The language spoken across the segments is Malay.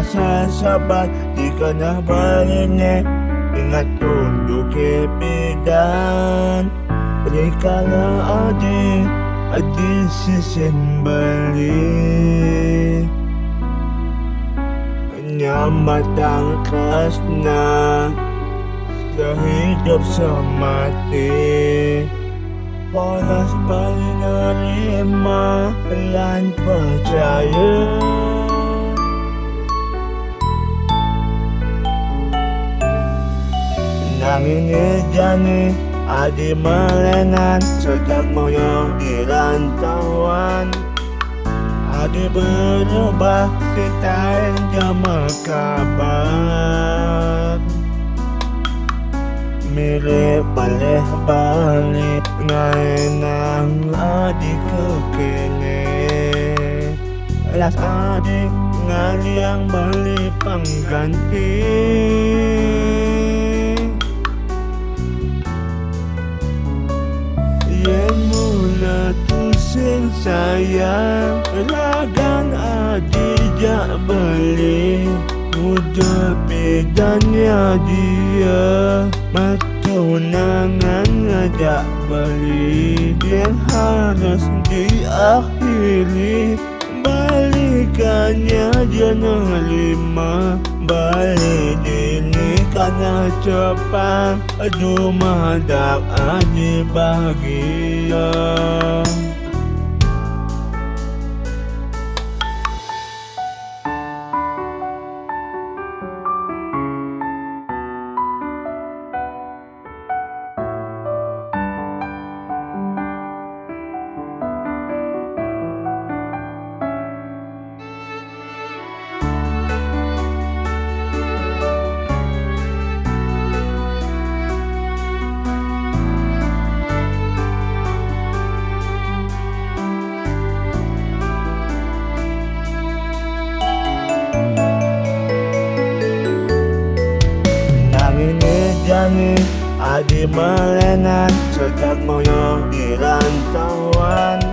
sasabat di ka na baline. Ingat tunduk kepedan Rika na adi sisimbali. Nyamatang kas na sa hidup sa mati. Panas bali na lima lan percaya. Nangingidyani adi malenan sedang moyo di rantauan. Adi berubah kita jama kabar. Mirip balik ngainang adi kekene. Las adi ngaliang beli pengganti. Yang mula tusing sayang lagan adi jak beli. Muda bedanya dia matunangan ngajak beli. Yang harus diakhiri balikannya jangan lima. Balik ini karena cepat. Aduh madak aja bahagia. Jani adi malenan sedang moyo di rantauan.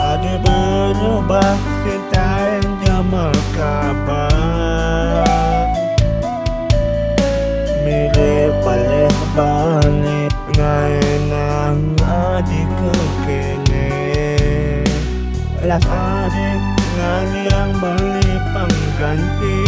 Adi berubah kita jama kabar. Mirip balik ngainang adi kekene. Las adi ngaliang beli pengganti.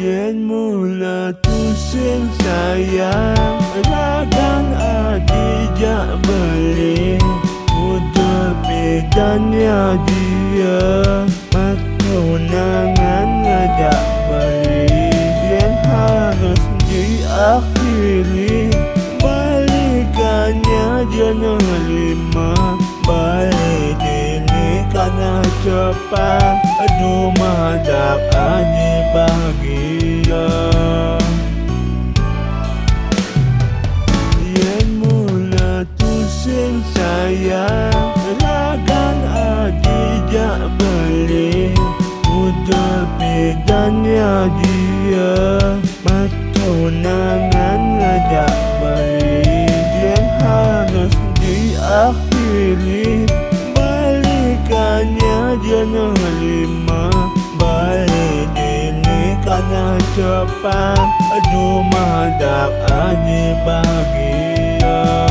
Yang mula tusing sayang lagan adi jak beli. Muda bedanya dia matunangan ngajak beli. Yang harus diakhiri balikannya jangan lima. Balik ini karena cepat. Aduh madak aja bahagia. Yang mula tusing sayang lagan adi jak beli. Muda bedanya dia matunangan ngajak beli. Yang harus diakhiri balikannya jangan lima. Balik ini karena cepat. Aduh madak aja bahagia.